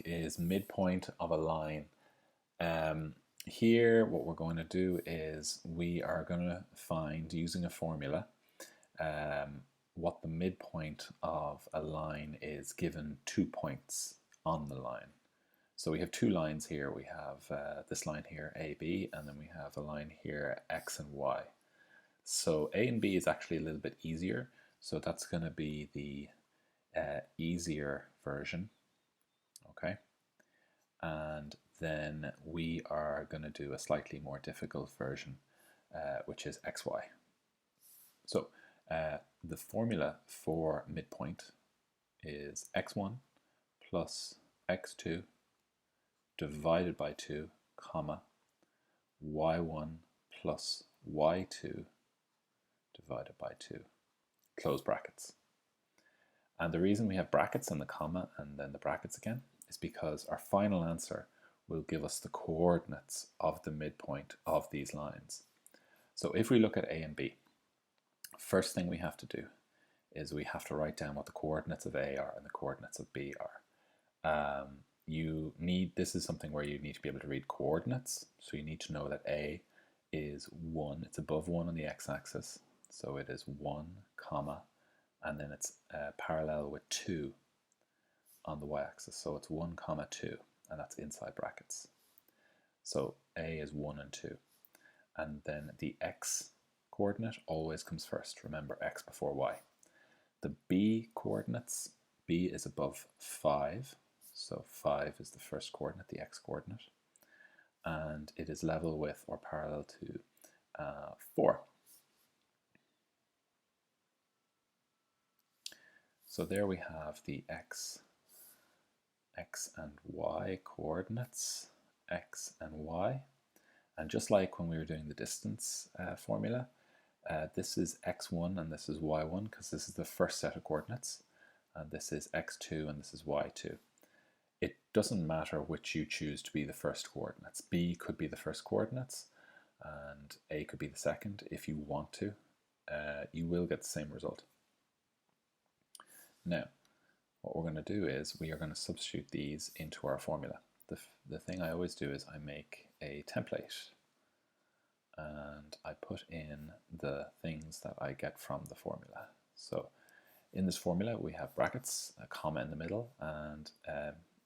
is midpoint of a line. Here, what we're going to do is we are going to find, using a formula, what the midpoint of a line is given 2 points on the line. So we have two lines here. We have this line here, AB, and then we have a line here, X and Y. So A and B is actually a little bit easier. So that's going to be the easier version, okay? And then we are going to do a slightly more difficult version, which is XY. So the formula for midpoint is x1 plus x2 divided by 2, comma, y1 plus y2 divided by 2, close brackets. And the reason we have brackets and the comma and then the brackets again is because our final answer will give us the coordinates of the midpoint of these lines. So if we look at A and B, first thing we have to do is we have to write down what the coordinates of A are and the coordinates of B are. This is something where you need to be able to read coordinates. So you need to know that A is 1, it's above 1 on the x-axis. So it is 1, comma, and then it's parallel with 2 on the y-axis. So it's 1, comma, 2, and that's inside brackets. So A is 1 and 2. And then the x coordinate always comes first. Remember, x before y. The B coordinates, B is above 5. So 5 is the first coordinate, the x coordinate. And it is level with or parallel to 4. So there we have the x and y coordinates, x and y. And just like when we were doing the distance formula, this is x1 and this is y1 because this is the first set of coordinates. And this is x2 and this is y2. It doesn't matter which you choose to be the first coordinates. B could be the first coordinates and A could be the second. If you want to, you will get the same result. Now, what we're going to do is we are going to substitute these into our formula. The thing I always do is I make a template and I put in the things that I get from the formula. So in this formula we have brackets, a comma in the middle, and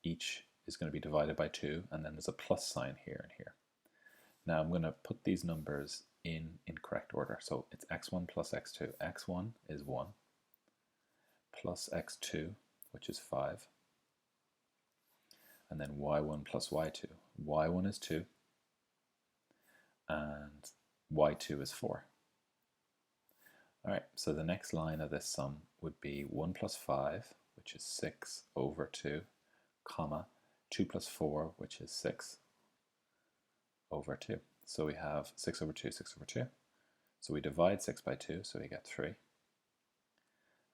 each is going to be divided by 2, and then there's a plus sign here and here. Now I'm going to put these numbers in correct order. So it's x1 plus x2. x1 is 1 plus x2, which is 5, and then y1 plus y2. y1 is 2 and y2 is 4. Alright, so the next line of this sum would be 1 plus 5, which is 6 over 2, comma, 2 plus 4, which is 6 over 2. So we have 6 over 2, 6 over 2. So we divide 6 by 2, so we get 3.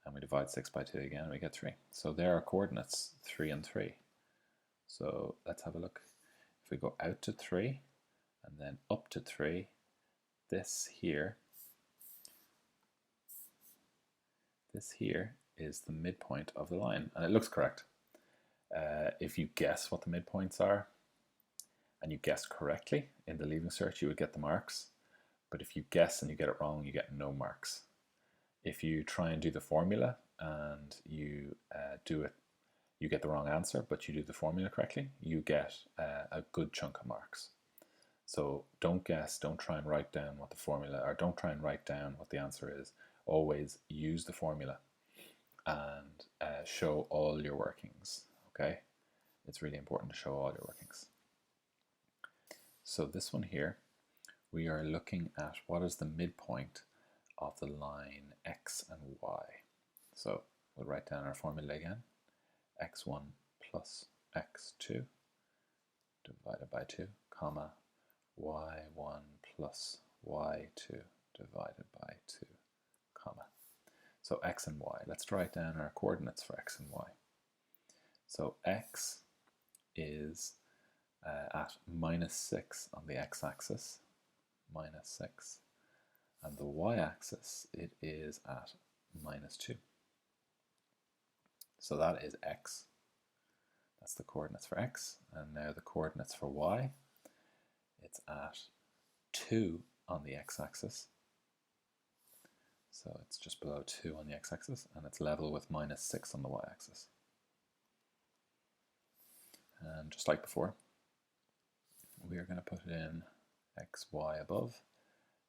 And we divide 6 by 2 again, and we get 3. So there are coordinates 3 and 3. So let's have a look. If we go out to 3 and then up to 3, this here is the midpoint of the line, and it looks correct. If you guess what the midpoints are and you guess correctly in the leaving cert, you would get the marks. But if you guess and you get it wrong, you get no marks. If you try and do the formula and you do it, you get the wrong answer, but you do the formula correctly, you get a good chunk of marks. So don't guess, don't try and write down what the formula, or don't try and write down what the answer is. Always use the formula and show all your workings, okay? It's really important to show all your workings. So this one here, we are looking at what is the midpoint of the line x and y. So we'll write down our formula again. x1 plus x2 divided by 2, comma, y1 plus y2 divided by 2, comma. So x and y. Let's write down our coordinates for x and y. So x is at minus 6 on the x-axis, minus 6. And the y-axis, it is at minus 2. So that is x. That's the coordinates for x. And now the coordinates for y. It's at 2 on the x-axis. So it's just below 2 on the x-axis, and it's level with minus 6 on the y-axis. And just like before, we are going to put it in x, y above,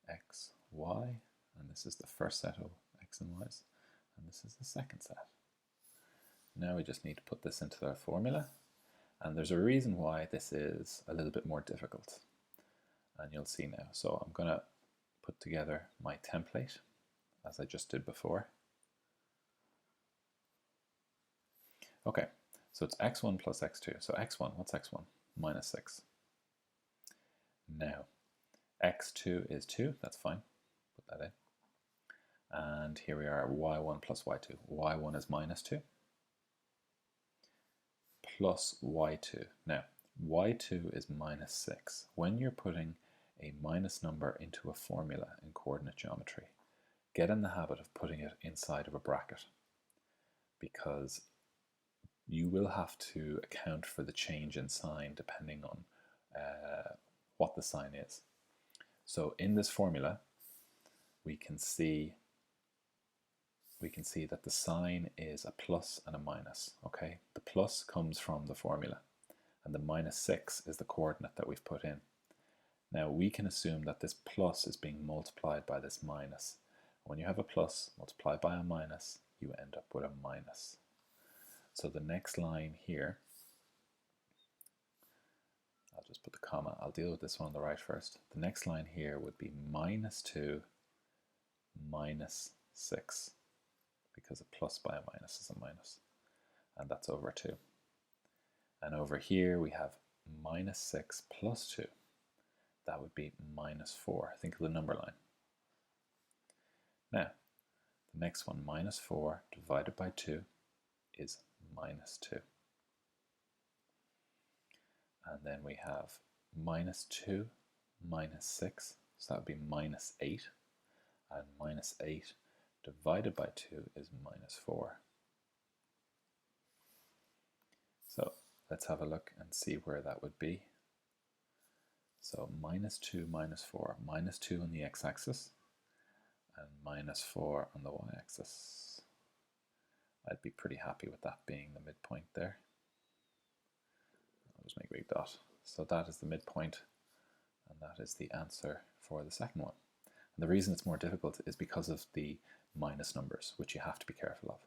x, y, and this is the first set of x and y's, and this is the second set. Now we just need to put this into the formula, and there's a reason why this is a little bit more difficult, and you'll see now. So I'm going to put together my template as I just did before. Okay, so it's x1 plus x2. So x1, what's x1? Minus 6. Now, x2 is 2, that's fine, put that in. And here we are at y1 plus y2. y1 is minus 2 plus y2. Now, y2 is minus 6. When you're putting a minus number into a formula in coordinate geometry, get in the habit of putting it inside of a bracket, because you will have to account for the change in sign depending on what the sign is. So in this formula, we can see that the sign is a plus and a minus. Okay, the plus comes from the formula, and the minus 6 is the coordinate that we've put in. Now we can assume that this plus is being multiplied by this minus. When you have a plus multiplied by a minus, you end up with a minus. So the next line here, I'll just put the comma, I'll deal with this one on the right first. The next line here would be minus 2 minus 6, because a plus by a minus is a minus, and that's over 2. And over here we have minus 6 plus 2. That would be minus 4. Think of the number line. Now, the next one, minus 4 divided by 2 is minus 2. And then we have minus 2 minus 6, so that would be minus 8. And minus 8 divided by 2 is minus 4. So let's have a look and see where that would be. So minus 2 minus 4, minus 2 on the x-axis and minus 4 on the y-axis. I'd be pretty happy with that being the midpoint there. I'll just make a big dot. So that is the midpoint, and that is the answer for the second one. And the reason it's more difficult is because of the minus numbers, which you have to be careful of.